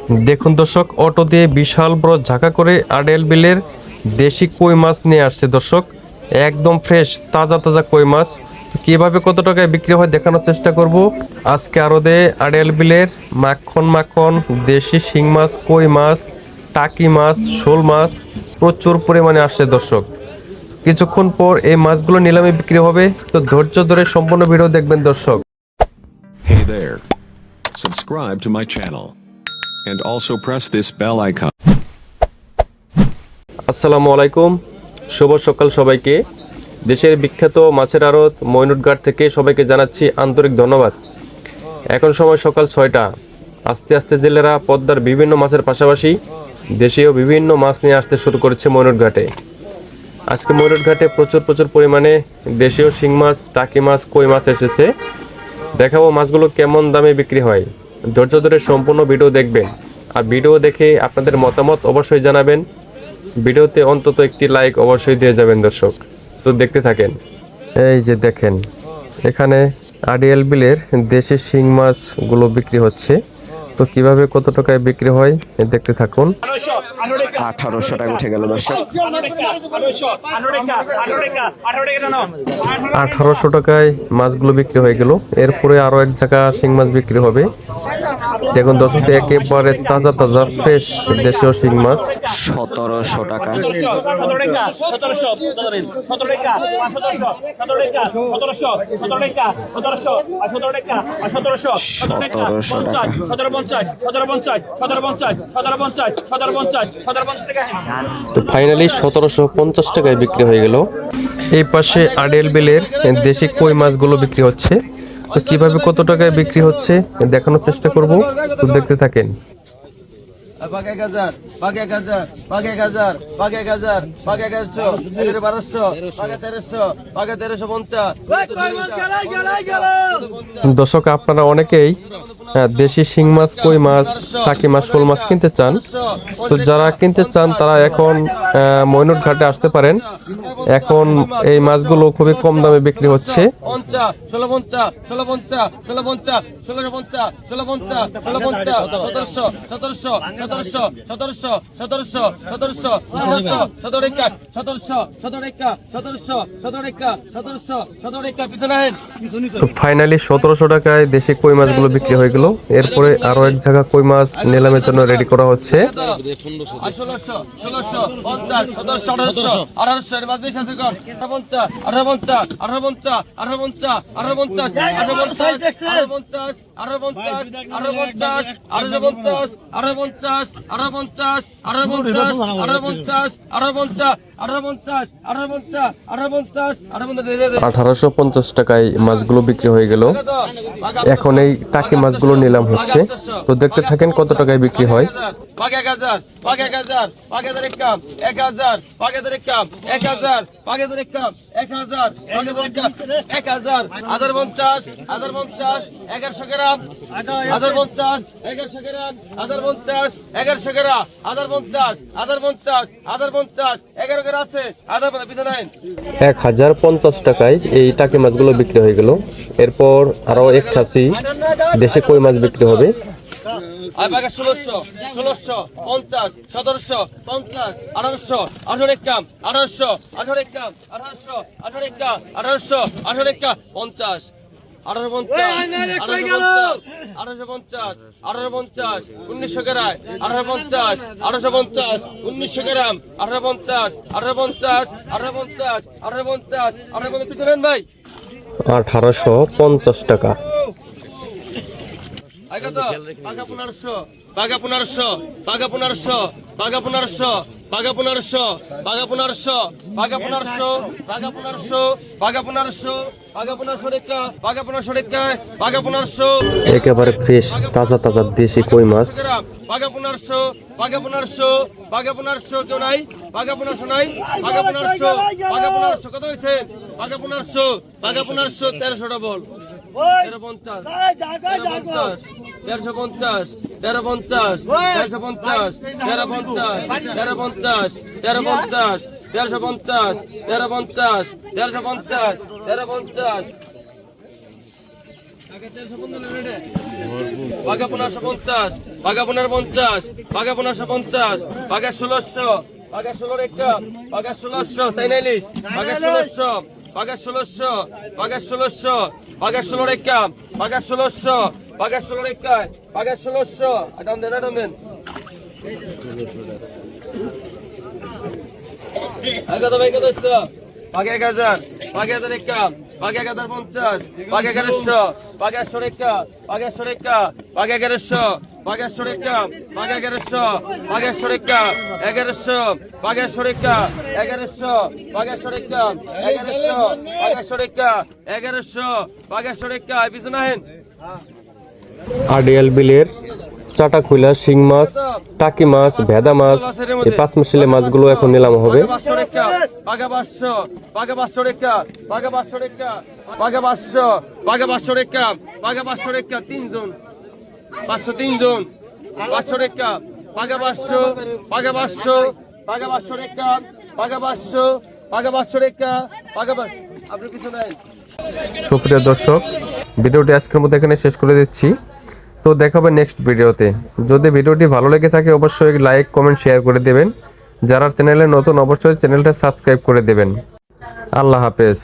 দেখুন দর্শক, অটো দিয়ে বিশাল বড় ঝাঁকা করে আড়িয়াল বিলের দেশি কই মাছ নিয়ে আসছে দর্শক। একদম ফ্রেশ তাজা তাজা কই মাছ। কিভাবে কত টাকায় বিক্রি হয় দেখানোর চেষ্টা করব আজকে। আরদে আড়িয়াল বিলের মাখন মাখন দেশি শিং মাছ, কই মাছ, টাকি মাছ, শোল মাছ প্রচুর পরিমাণে আসছে দর্শক। কিছুক্ষণ পর এই মাছগুলো নিলামে বিক্রি হবে, তো ধৈর্য ধরে সম্পূর্ণ ভিডিও দেখবেন দর্শক। Hey there. Subscribe to my channel. And also press this bell icon. আসসালামু আলাইকুম, শুভ সকাল সবাইকে। দেশের বিখ্যাত মাছের আড়ত মইনুটঘাট থেকে সবাইকে জানাচ্ছি আন্তরিক ধন্যবাদ। এখন সময় সকাল 6টা। আস্তে আস্তে জেলেরা পদ্মার বিভিন্ন মাছের পাশাপাশি দেশীয় বিভিন্ন মাছ নিয়ে আসতে শুরু করেছে মইনুটঘাটে। আজকে মইনুটঘাটে প্রচুর পরিমাণে দেশীয় শিং মাছ, টাকি মাছ, কই মাছ এসেছে। দেখাবো মাছগুলো কেমন দামে বিক্রি হয়। ধৈর্য ধরে সম্পূর্ণ ভিডিও দেখবেন, আর ভিডিও দেখে আপনাদের মতামত অবশ্যই জানাবেন। ভিডিওতে অন্তত একটি লাইক অবশ্যই দিয়ে যাবেন দর্শক। তো দেখতে থাকেন। এই যে দেখেন, এখানে আড়িয়াল বিলের দেশি শিং মাছগুলো বিক্রি হচ্ছে। তো কিভাবে কত টাকায় বিক্রি হয় দেখতে থাকুন। 1800 টাকা উঠে গেল দর্শক। 1800 টাকায় মাছগুলো বিক্রি হয়ে গেল। এরপরে আরো এক জায়গা শিং মাছ বিক্রি হবে। দেখুন দর্শক, একেবারে তাজা তাজা ফ্রেশ দেশীয় শিং মাছ। 1700 টাকা। 1750 তো ফাইনালি 1750 টাকায় বিক্রি হয়ে গেল। এই পাশে আড়িয়াল বিলের দেশি কই মাছগুলো বিক্রি হচ্ছে। তো কিভাবে কত টাকায় বিক্রি হচ্ছে দেখানোর চেষ্টা করব, তো দেখতে থাকেন। দর্শক, আপনারা অনেকেই দেশি শিং মাছ, কই মাছ, টাকি মাছ, শোল মাছ কিনতে চান। তো যারা কিনতে চান তারা এখন মইনুটঘাটে আসতে পারেন। এখন এই মাছগুলো খুবই কম দামে বিক্রি হচ্ছে। তো ফাইনালি 1700 টাকায় দেশি কই মাছগুলো বিক্রি হয়ে গেল। এরপরে আরো এক জায়গা কই মাছ নিলামের জন্য রেডি করা হচ্ছে। $1850 টাকায় মাছগুলো বিক্রি হয়ে গেল। এখন এই টাকি মাছগুলো নিলাম হচ্ছে। তো দেখতে থাকেন কত টাকায় বিক্রি হয়। $1050 টাকায় এই টাকি মাছগুলো বিক্রি হয়ে গেল। এরপর আরো এক খাসি দেশি কই মাছ বিক্রি হবে। 1600, 1750, 1800, 1800, 1800, 50, 1900 গ্রাম, 1900 গ্রাম, 1850 টাকা। একেবারে ফ্রেশ তাজা তাজা দেশি কই মাছ। 1500 কেউ নাই, 1500 নাই, 1500 কত হয়েছে? 1500 1300 ডবল 1350 1350 1350 1350 1350 1350 1350 1350 1350 1350 1350 পাকা 1550, পাকা 1550, পাকা 1550, পাকা 1600, পাকা 16 একটা, পাকা 1600, চাইনালিশ, পাকা 1600, পাকা 1600, পাকা 1600, পাকা 16 একটা, পাকা 1600, পাকা 16 একটা, পাকা 1600, আটান দেন। কত ভাই কত হচ্ছে? পাকে 1000, পাকে 1000 একটা, পাকে 1050, পাকে 1100, পাকে 100 একটা, পাকে 100 একটা, পাকে 1100, পাকে 100 একটা, পাকে 1100, পাকে 100 একটা, 1100, পাকে 100 একটা, 1100, পাকে 100 একটা, 1100, পাকে 100 একটা, 1100, পাকে 100 একটা, পিছনে আহেন। আড়িয়াল বিলের চাটা খুলা শিং মাছ, টাকি মাছ, ভেদা মাছ, এই 5 মিশালি মাছগুলো এখন নিলাম হবে। পাকা 500, পাকা 500 টাকা, পাকা 500 টাকা, পাকা 500, পাকা 500 টাকা, পাকা 500 টাকা, 3 জন, 500 3 জন, 500 টাকা, পাকা 500, পাকা 500, পাকা 500 টাকা, পাকা 500, পাকা 500 টাকা, পাকা আপনি কিছু নাই। সুপ্রিয় দর্শক, ভিডিওটি আজকের মতো এখানে শেষ করে দিচ্ছি। তো দেখা হবে নেক্সট ভিডিওতে। যদি ভিডিওটি ভালো লেগে থাকে অবশ্যই লাইক, কমেন্ট, শেয়ার করে দেবেন। যারা চ্যানেলে নতুন অবশ্যই চ্যানেলটা সাবস্ক্রাইব করে দেবেন। আল্লাহ হাফেজ।